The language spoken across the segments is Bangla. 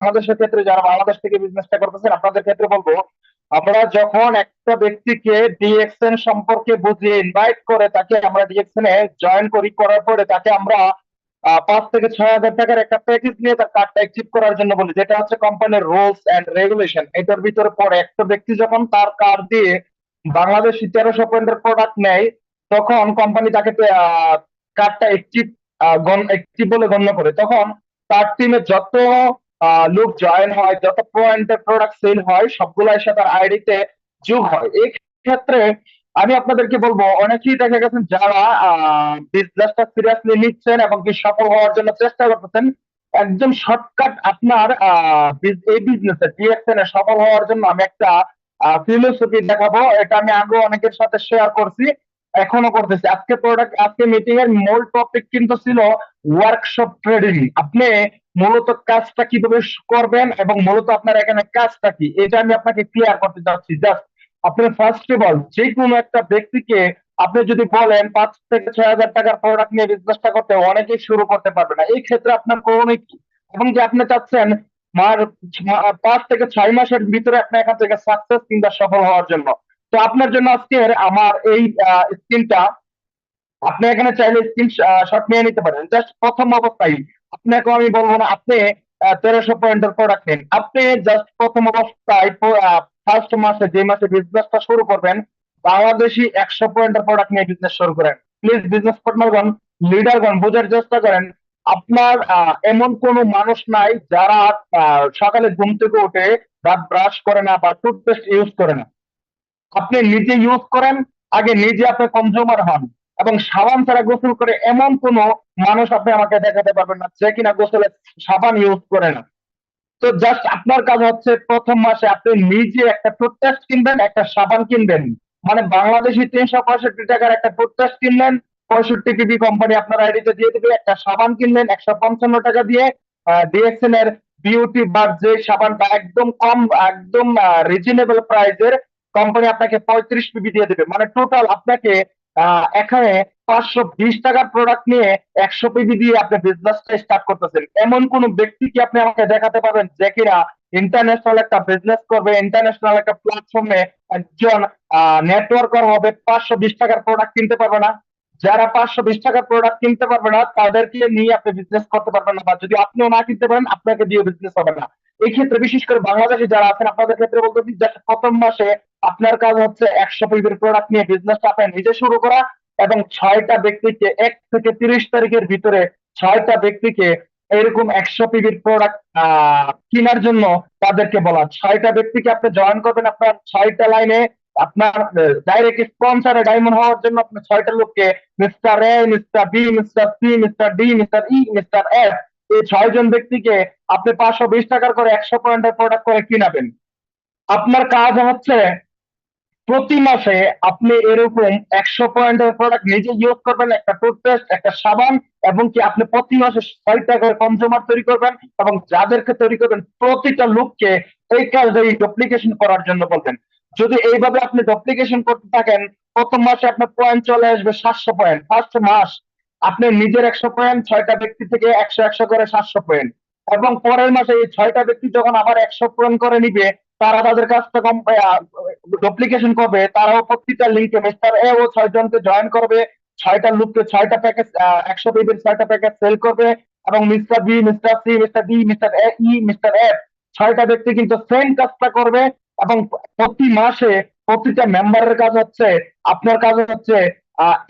বাংলাদেশের ক্ষেত্রে যারা বাংলাদেশ থেকে বিজনেসটা করতেছেন আপনাদের ক্ষেত্রে বলবো, আমরা যখন একটা ব্যক্তিকে ডিএক্সএন সম্পর্কে বুঝিয়ে ইনভাইট করে তাকে আমরা ডিএক্সএন এ জয়েন করার পরে তাকে আমরা 5 থেকে 6 হাজার টাকার একটা প্যাকেজ নিয়ে তার কার্ডটা অ্যাচিভ করার জন্য বলি, যেটা হচ্ছে কোম্পানির রুলস এন্ড রেগুলেশন। এটার ভিতরে পরে একটা ব্যক্তি যখন তার কার্ড দিয়ে বাংলাদেশি 1300 পয়েন্টের প্রোডাক্ট নেয়, তখন কোম্পানি তাকে কার্ডটা অ্যাক্টিভ বলে গণ্য করে। তখন তার টিমে যত লোক জয়েন হয়, যত পয়েন্টের প্রোডাক্ট সেল হয়, সবগুলাই সে তার আইডিতে যোগ হয়। এই ক্ষেত্রে আমি আপনাদেরকে বলবো, অনেকেই দেখা গেছেন যারা বিজনেসটা সিরিয়াসলি নিচ্ছেন এবং কি সফল হওয়ার জন্য চেষ্টা করতেছেন, একদম শর্টকাট আপনার এই বিজনেসে ডিএক্সএন এ সফল হওয়ার জন্য আমি একটা ফিলোসফি দেখাবো। এটা আমি আগে অনেকের সাথে শেয়ার করছি, এখনো করতেছি। আজকে মিটিং এর মূল টপিক কিন্তু ছিল ওয়ার্কশপ ট্রেডিং। আপনি মূলত কাজটা কিভাবে করবেন এবং মূলত আপনার এখানে কাজটা কি, এটা আমি আপনাকে ক্লিয়ার করতে চাচ্ছি। জাস্ট আপনি ফার্স্ট অফ অল যে কোনো একটা ব্যক্তিকে আপনি যদি বলেন 5 থেকে 6 হাজার টাকার প্রোডাক্ট নিয়ে বিজনেসটা করতে, অনেকেই শুরু করতে পারবে না। এই ক্ষেত্রে আপনার করণীয় কি? এবং যে আপনি চাচ্ছেন মার 5 থেকে 6 মাসের ভিতরে আপনি এখান থেকে সাকসেস কিংবা সফল হওয়ার জন্য, তো আপনার জন্য আজকের আমার এই স্কিমটা, আপনি এখানে চাইলে স্ক্রিন শট নিয়ে নিতে পারেন। জাস্ট প্রথম অবস্থায় আপনাকে আমি বলবো না আপনি 1300 পয়েন্টের প্রোডাক্ট নিন। আপনি জাস্ট প্রথম অবস্থায় ফার্স্ট মাসে, যে মাসে বিজনেসটা শুরু করবেন, বাংলাদেশি 100 পয়েন্টের প্রোডাক্ট নিয়ে বিজনেস শুরু করেন। প্লিজ বিজনেস পার্টনারগণ, লিডারগণ, বোঝার চেষ্টা করেন। আপনার এমন কোন মানুষ নাই যারা সকালে ঘুম থেকে উঠে দাঁত ব্রাশ করে না বা টুথপেস্ট ইউজ করে না। আপনি নিজে ইউজ করেন, আগে নিজে আপনি কনজিউমার হন। এবং সাবান ছাড়া গোসল করে এমন কোন মানুষ আপনি আমাকে দেখাতে পারবেন না যে কিনা গোসলে সাবান ইউজ করে না। তো জাস্ট আপনার কাজ হচ্ছে প্রথম মাসে আপনি নিজে একটা টুথপেস্ট কিনবেন, একটা সাবান কিনবেন। মানে বাংলাদেশি 365 টাকার একটা টুথপেস্ট কিনলেন, 65 পিবি কোম্পানি আপনার আইডিতে দিয়ে দিবে। একটা সাবান কিনলেন 155 টাকা দিয়ে, ডিএক্সএন এর বিউটি বার যে সাবানটা একদম কম, একদম রিজনেবল প্রাইসের, কোম্পানি আপনাকে 35 পিবি দিয়ে দেবে। মানে টোটাল আপনাকে এখানে 520 টাকার প্রোডাক্ট নিয়ে 100 পিবি দিয়ে আপনি বিজনেসটা স্টার্ট করতেছেন। এমন কোন ব্যক্তি কি আপনি আমাকে দেখাতে পারবেন যে কিনা ইন্টারন্যাশনাল একটা বিজনেস করবে, ইন্টারন্যাশনাল একটা প্ল্যাটফর্মে একজন নেটওয়ার্কার হবে, 520 টাকার প্রোডাক্ট কিনতে পারবে না? যারা 520 টাকার প্রোডাক্ট কিনতে পারবে না তাদেরকে নিয়ে আপনি বিজনেস করতে পারবেন না, বা যদি আপনিও না কিনতে পারেন আপনাকে দিয়ে বিজনেস হবে না। এই ক্ষেত্রে বিশেষ করে বাংলাদেশে যারা আছেন আপনাদের ক্ষেত্রে বলতেছি যে প্রথম মাসে আপনার কাজ হচ্ছে 100 পিবির প্রোডাক্ট নিয়ে বিজনেসটা আপনি নিজে শুরু করা, এবং 6টা ব্যক্তিকে 1 থেকে 30 তারিখের ভিতরে 6টা ব্যক্তিকে এরকম 100 পিবির প্রোডাক্ট কেনার জন্য তাদেরকে বলা। 6টা ব্যক্তিকে আপনি জয়েন করবেন আপনার 6টা লাইনে। আপনার ডাইরেক্ট স্পন্সরে ডায়মন্ড হওয়ার জন্য আপনার 6টা লোককে, mister A, mister B, mister C, mister D, mister E, mister F, এই 6জন ব্যক্তিকে আপনি 520 টাকার করে 100 পয়েন্টের প্রোডাক্ট করে কিনাবেন। আপনার কাজ হচ্ছে প্রতি মাসে আপনি এরকম 100 পয়েন্টের প্রোডাক্ট নিজে ইউজ করবেন, একটা টুথপেস্ট, একটা সাবান, এবং কি আপনি প্রতি মাসে 6টা করে কনজিউমার তৈরি করবেন, এবং যাদেরকে তৈরি করবেন প্রতিটা লোককে এই কাজে ডুপ্লিকেশন করার জন্য বলবেন। যদি এইভাবে আপনি ডুপ্লিকেশন করতে থাকেন, প্রথম মাসে আপনার পয়েন্ট চলে আসবে 700 পয়েন্ট। ফার্স্ট মাস আপনি নিজের 100 পয়েন্ট, 6টা ব্যক্তি থেকে 100 100 করে 700 পয়েন্ট, এবং পরের মাসে এই 6টা ব্যক্তি যখন আবার 100 পয়েন্ট করে নিবে, তারা তাদের কাছ থেকে ডুপ্লিকেশন করবে, তারাও প্রত্যেকটা লিঙ্কে মিস্টার এ ও 6 জনকে জয়েন করবে, 6টা লোককে 6টা প্যাকেজ, 100 পিবির 6টা প্যাকেজ সেল করবে, এবং mister B, mister C, mister D, mister A, E, mister F, 6টা ব্যক্তি কিন্তু সেম কাজটা করবে। এবং প্রতি মাসে প্রতিটা মেম্বারের কাজ হচ্ছে, আপনার কাজ হচ্ছে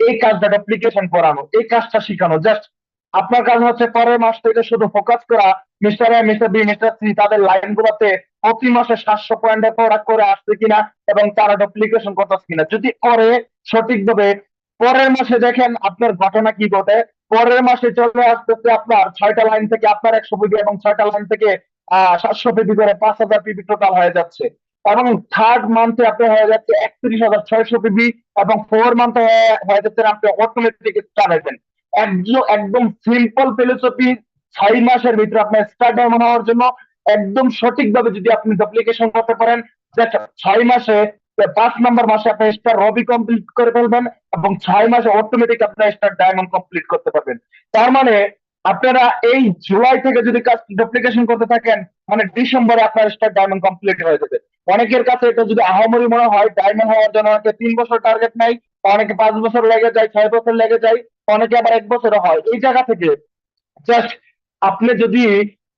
এই কাজটা ডুপ্লিকেশন করানো, এই কাজটা শিখানো। জাস্ট আপনার কাজ হচ্ছে পরের মাস থেকে শুধু ফোকাস করা mister A, mister B, mister C তাদের লাইন গুলোতে প্রতি মাসে 700 পয়েন্টের প্রোডাক্ট করে আসছে কিনা এবং তারা ডুপ্লিকেশন করতেছে কিনা। যদি করে সঠিকভাবে, পরের মাসে দেখেন আপনার ঘটনা কি ঘটে। পরের মাসে চলে আসতেছে আপনার 6টা লাইন থেকে আপনার 100 পিবি, এবং 6টা লাইন থেকে 700 পিবি করে 5,000 পিবি টোটাল হয়ে যাচ্ছে। এবং থার্ড মান্থে আপনি হয়ে যাচ্ছে 31,600 পিবি, এবং 4 মান্থে হয়ে যাচ্ছে আপনি অটোমেটিক স্টার হয়েছেন। একদম সিম্পল ফিলোসফি। 6 মাসের ভিতরে আপনার স্টার ডায়মন্ড হওয়ার জন্য একদম সঠিকভাবে যদি আপনি ডুপ্লিকেশন করতে পারেন, যে 6 মাসে, 5 নম্বর মাসে আপনি স্টার রবি কমপ্লিট করে ফেলবেন, এবং 6 মাসে অটোমেটিক আপনার স্টার ডায়মন্ড কমপ্লিট করতে পারবেন। তার মানে আপনারা এই জুলাই থেকে যদি কাজ ডুপ্লিকেশন করতে থাকেন, মানে ডিসেম্বরে আপনার স্টার ডায়মন্ড কমপ্লিট হয়ে যাবে। অনেকের কাছে এটা যদি আহামরি মনে হয়, ডায়মন্ড হওয়ার জন্য অনেকে 3 বছর টার্গেট নেয়, অনেকে 5 বছর লেগে যায়, 6 বছর লেগে যায়, অনেকে আবার 1 বছরে হয়। এই জায়গা থেকে জাস্ট আপনি যদি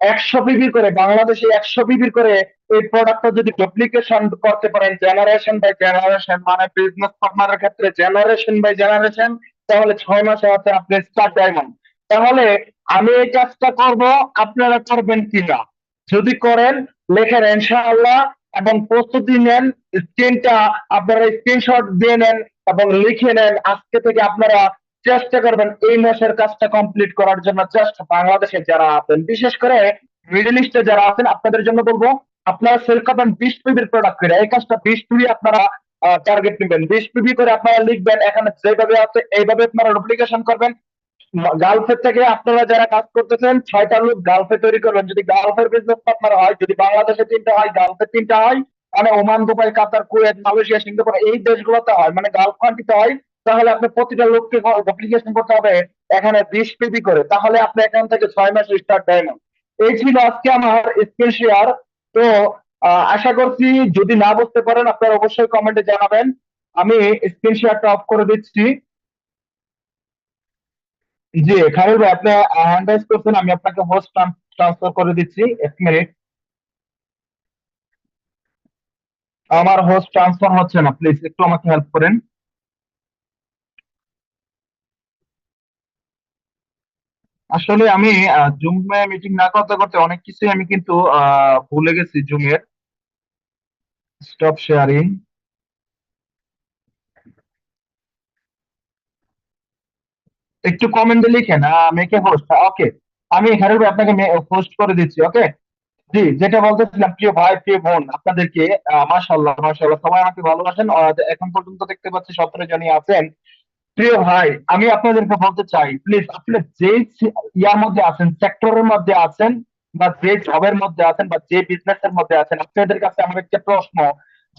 100 পিবি করে, বাংলাদেশে 100 পিবি করে এই প্রোডাক্টটা যদি ডুপ্লিকেশন করতে পারেন জেনারেশন বাই জেনারেশন, মানে বিজনেস পার্টনারের ক্ষেত্রে জেনারেশন বাই জেনারেশন, তাহলে 6 মাসে আছে আপনি স্টার ডায়মন্ড। তাহলে আমি এই কাজটা করব, আপনারা করবেন কিনা? যদি করেন লেখেন ইনশাআল্লাহ, এবং প্রস্তুতি নেন। স্ক্রিনটা আপনারা স্ক্রিনশট দিয়ে নেন এবং লিখে নেন। আজকে থেকে আপনারা চেষ্টা করবেন এই মাসের কাজটা কমপ্লিট করার জন্য। জাস্ট বাংলাদেশে যারা আছেন, বিশেষ করে মিডল ইস্টে যারা আছেন, আপনাদের জন্য বলবো, আপনারা সেল করবেন 20 পিবির প্রোডাক্ট করে। এই কাজটা 20 পিবি আপনারা টার্গেট নেবেন। 20 পিবি করে আপনারা লিখবেন, এখানে যেভাবে আছে এইভাবে আপনারা ডুপ্লিকেশন করবেন। গালফের থেকে আপনারা যারা কাজ করতেছেন 6টা লোক গালফে তৈরি করবেন। যদি গালফের বিজনেস পার্টনার হয়, যদি বাংলাদেশে 3টা হয়, গালফে 3টা হয়, মানে ওমান, দুবাই, কাতার, কুয়েত, মালয়েশিয়া, সিঙ্গাপুর এই দেশগুলোতে হয়, মানে গালফ কান্ট্রিতে হয়, তাহলে আপনি প্রতিটা লোককে অ্যাপ্লিকেশন করতে হবে এখানে 20 পিবি করে। তাহলে আপনি এখান থেকে 6 মাস স্টার্ট দেয় না। এই ছিল আজকে আমার স্ক্রিন শেয়ার। তো আশা করছি যদি না বুঝতে পারেন আপনারা অবশ্যই কমেন্টে জানাবেন। আমি স্ক্রিন শেয়ারটা অফ করে দিচ্ছি। জি খালিল ভাই, আপনি হ্যান্ড রাইজ করছেন, আমি আপনাকে হোস্ট ট্রান্সফার করে দিচ্ছি। 1 মিনিট, আমার হোস্ট ট্রান্সফার হচ্ছে না, প্লিজ একটু আমাকে হেল্প করেন। আসলে আমি জুমে মিটিং না করতে করতে অনেক কিছুই আমি কিন্তু ভুলে গেছি জুমের। স্টপ শেয়ারিং, একটু কমেন্টে লিখেন মেকে হোস্ট। ওকে, আমি খালিল ভাই আপনাকে হোস্ট করে দিচ্ছি। ওকে, জি যেটা বলতেছিলাম, প্রিয় ভাই প্রিয় বোন, আপনাদেরকে মাশাআল্লাহ মাশাআল্লাহ সবাই আমাকে ভালোবাসেন। এখন পর্যন্ত দেখতে পাচ্ছি 17 জনই আছেন। প্রিয় ভাই, আমি আপনাদেরকে বলতে চাই, প্লিজ আপনি যে ইয়ার মধ্যে আছেন, সেক্টরের মধ্যে আছেন, বা যে জবের মধ্যে আছেন, বা যে বিজনেসের মধ্যে আছেন, আপনাদের কাছে আমার একটা প্রশ্ন।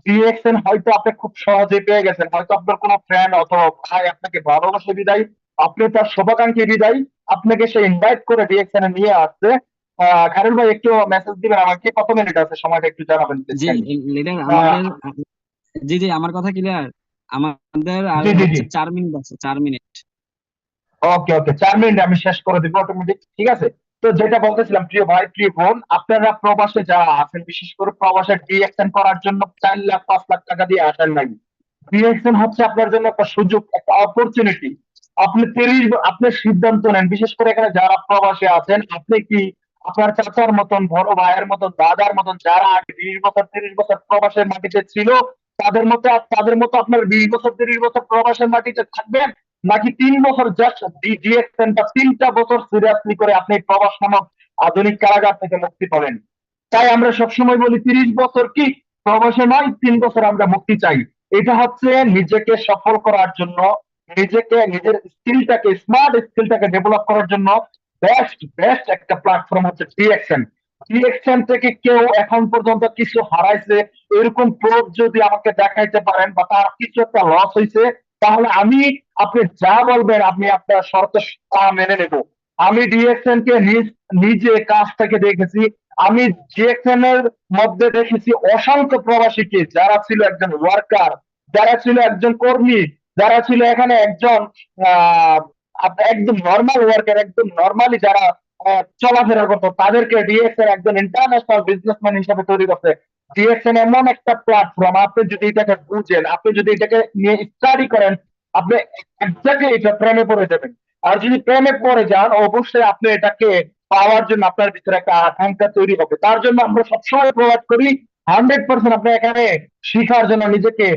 ডিএক্সএন হয়তো আপনি খুব সহজে পেয়ে গেছেন, হয়তো আপনার কোনো ফ্রেন্ড অথবা ভাই আপনাকে ভালোবাসে বিদায়, আপনি তার শুভাকাঙ্ক্ষী বিদায়, আপনাকে সে ইনভাইট করে ডিএক্সএন এ নিয়ে আসছে। খালিল ভাই একটু মেসেজ দিবেন আমাকে, কত মিনিট আছে সময়টা একটু জানাবেন প্লিজ। জি লিডার, আমাদের জি জি আমার কথা ক্লিয়ার। আমাদের আর জি জি জি, হচ্ছে 4 মিনিট আছে, 4 মিনিট। ওকে ওকে, 4 মিনিট আমি শেষ করে দিব অটোমেটিক, ঠিক আছে। তো যেটা বলতেছিলাম, প্রিয় ভাই প্রিয় বোন, আপনারা প্রবাসে যারা আছেন, বিশেষ করে প্রবাসে ডিএক্সএন করার জন্য 4 লাখ 5 লাখ টাকা দিয়ে আসেন নাই। ডিএক্সএন হচ্ছে আপনার জন্য একটা সুযোগ, একটা অপরচুনিটি। আপনি সিদ্ধান্ত নেন, বিশেষ করে এখানে যারা প্রবাসে আছেন, আপনি কি আপনার চাচার মতন, বড় ভাইয়ের মতন, দাদার মতন, যারা আগে 20 বছর 30 বছর প্রবাসের মাটিতে ছিল, তাদের মতো আপনার 20 বছর 30 বছর প্রবাসের মাটিতে থাকবেন, নাকি 3 বছর জাস্ট ডিএক্সএন বা 3টা বছর সিরিয়াসলি করে আপনি প্রবাস নামক আধুনিক কারাগার থেকে মুক্তি পাবেন? তাই আমরা সবসময় বলি 30 বছর কি প্রবাসে নয়, 3 বছর আমরা মুক্তি চাই। এটা হচ্ছে নিজেকে সফল করার জন্য, নিজেকে নিজের স্কিলটাকে, স্মার্ট স্কিলটাকে ডেভেলপ করার জন্য বেস্ট বেস্ট একটা প্ল্যাটফর্ম হচ্ছে ডিএক্সএন। ডিএক্সএন থেকে কেউ এখন পর্যন্ত কিছু হারাইছে এরকম প্রুফ যদি আমাকে দেখাইতে পারেন, বা তার কিছু একটা লস হয়েছে, তাহলে আপনি যা বলবেন আমি আপনার শর্ত তা মেনে নেব। আমি ডিএক্সএন কে নিজে কাছ থেকে দেখেছি। আমি ডিএক্সএন এর মধ্যে দেখেছি অসংখ্য প্রবাসীকে, যারা ছিল একজন ওয়ার্কার, যারা ছিল একজন কর্মী, যারা ছিল এখানে একজন আহ একদম নর্মাল ওয়ার্কার, একদম নর্মালি যারা চলাফেরা করতো, তাদেরকে ডিএক্সএন একজন ইন্টারন্যাশনাল বিজনেসম্যান হিসেবে তৈরি করছে। ডিএক্সএন এমন একটা প্ল্যাটফর্ম, আপনি যদি এটাকে বুঝেন, আপনি যদি এটাকে নিয়ে স্টাডি করেন, আপনি এক্স্যাক্টলি এটা প্রেমে পড়ে যাবেন। আর যদি প্রেমে পড়ে যান, অবশ্যই আপনি এটাকে পাওয়ার জন্য আপনার ভিতরে একটা আকাঙ্ক্ষা তৈরি হবে। তার জন্য আমরা সবসময় প্রভাব করি 100% আপনি এখানে শিখার জন্য নিজেকে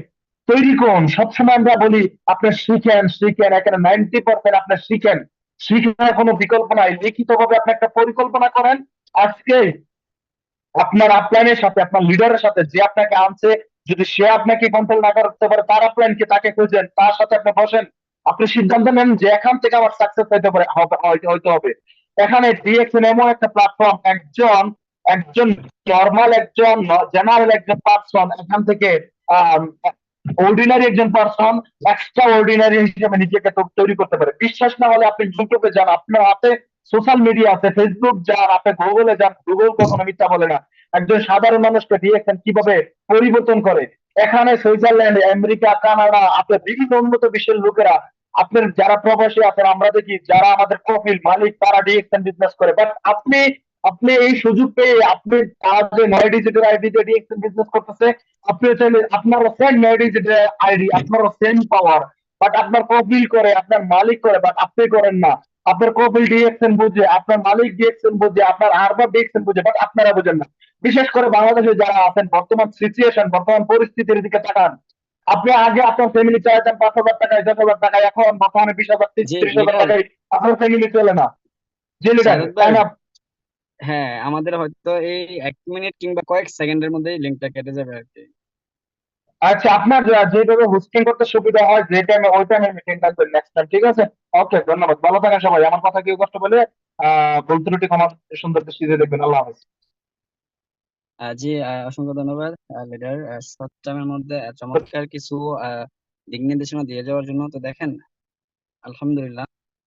তৈরি করুন। সবসময় আমরা বলি আপনি শিখেন শিখেন, এখানে 90% আপনি শিখেন। শিখার কোনো বিকল্প নাই। লিখিত ভাবে আপনি একটা পরিকল্পনা করেন আজকে, আপনার আপলাইনের সাথে, আপনার লিডারের সাথে, যে আপনাকে আনছে, যদি সে আপনাকে কন্ট্রোল না করতে পারে, তার আপলাইনকে তাকে খুঁজেন, তার সাথে আপনি বসেন, আপনি সিদ্ধান্ত নেন যে এখান থেকে আমার সাকসেস হইতে পারে, হইতে হবে। এখানে ডিএক্সএন এমন একটা প্ল্যাটফর্ম, একজন একজন নর্মাল, একজন জেনারেল, একজন পার্সন এখান থেকে অর্ডিনারি একজন পার্সন এক্সট্রা অর্ডিনারি হিসেবে নিজেকে তৈরি করতে পারে। বিশ্বাস না হলে আপনি ইউটিউবে যান, আপনার হাতে সোশ্যাল মিডিয়া আছে, ফেসবুক যান, আপনি গুগলে যান, গুগল কখনো মিথ্যা বলে না। একজন সাধারণ মানুষকে ডিএক্সএন কিভাবে পরিবর্তন করে। এখানে সুইজারল্যান্ড, আমেরিকা, কানাডা, আপনার বিভিন্ন উন্নত বিশ্বের লোকেরা, আপনার যারা প্রবাসী আছেন, আমরা দেখি যারা আমাদের কফিল মালিক তারা ডিএক্সএন বিজনেস করে। বাট আপনি আপনি এই সুযোগ পেয়ে আপনি তার যে 9 ডিজিটের আইডি দিয়ে ডিএক্সএন বিজনেস করতেছে, আপনি চাইলে আপনারও সেম 9 ডিজিটের আইডি, আপনারও সেম পাওয়ার, বাট আপনার কপিল করে, আপনার মালিক করে, বাট আপনি করেন না। আপনার কপিল ডিএক্সএন বুঝে, আপনার মালিক ডিএক্সএন বুঝে, আপনার আরবার ডিএক্সএন বুঝে, বাট আপনারা বুঝেন না। বিশেষ করে বাংলাদেশে যারা আছেন, বর্তমান সিচুয়েশন, বর্তমান পরিস্থিতির দিকে তাকান। আপনি আগে আপনার ফ্যামিলি চাইতেন 5,000 টাকায়, 10,000 টাকায়, এখন বর্তমানে 20,000 জি 30,000 লিডার, টাকায় আপনার ফ্যামিলি চলে না। জি লিডার, সাজাদ তাই ভাই, না? হ্যাঁ আমাদের হয়তো এই 1 মিনিট কিংবা কয়েক সেকেন্ডের মধ্যেই লিঙ্কটা কেটে যাবে আর কি। আচ্ছা, আপনার যেভাবে হোস্টিং করতে সুবিধা হয়, যে টাইমে ওই টাইমে মিটিংটা করি নেক্সট টাইম, ঠিক আছে? ওকে, ধন্যবাদ, ভালো থাকেন সবাই। আমার কথা কেউ কষ্ট বলে ভুল ত্রুটি ক্ষমা সুন্দর দৃষ্টিতে দেখবেন। আল্লাহ হাফেজ। জি অসংখ্য ধন্যবাদ লিডার, শর্ট টাইমের মধ্যে চমৎকার কিছু দিক নির্দেশনা দিয়ে যাওয়ার জন্য। তো দেখেন, আলহামদুলিল্লাহ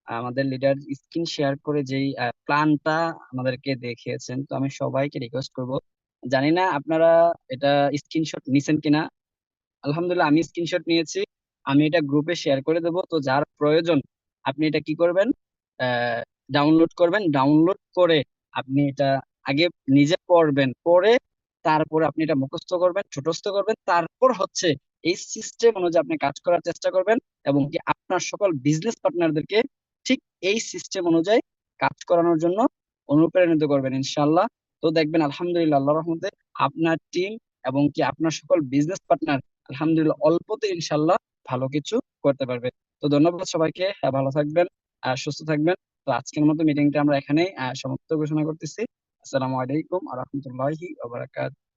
আমাদের লিডার স্ক্রিন শেয়ার করে যেই প্ল্যানটা আমাদেরকে দেখিয়েছেন, তো আমি সবাইকে রিকোয়েস্ট করব, জানি না আপনারা এটা স্ক্রিনশট নিছেন কিনা। আলহামদুলিল্লাহ আমি স্ক্রিনশট নিয়েছি, আমি এটা গ্রুপে শেয়ার করে দেবো। তো যার প্রয়োজন আপনি এটা কি করবেন, ডাউনলোড করবেন। ডাউনলোড করে আপনি এটা আগে নিজে পড়বেন, পড়ে তারপরে আপনি এটা মুখস্থ করবেন, ছোটস্থ করবেন, তারপর হচ্ছে এই সিস্টেম অনুযায়ী আপনি কাজ করার চেষ্টা করবেন, এবং কি আপনার সকল বিজনেস পার্টনারদেরকে ঠিক এই সিস্টেম অনুযায়ী কাজ করানোর জন্য অনুপ্রাণিত করবেন ইনশাল্লাহ। তো দেখবেন আলহামদুলিল্লাহ আল্লাহর রহমতে আপনার টিম এবং কি আপনার সকল বিজনেস পার্টনার আলহামদুলিল্লাহ অল্পতে ইনশাল্লাহ ভালো কিছু করতে পারবে। তো ধন্যবাদ সবাইকে, ভালো থাকবেন আর সুস্থ থাকবেন। তো আজকের মতো মিটিংটা আমরা এখানেই সমাপ্ত ঘোষণা করতেছি। আসসালামু আলাইকুম আ রহমতুল্লাহি ওয়া বারাকাতুহু।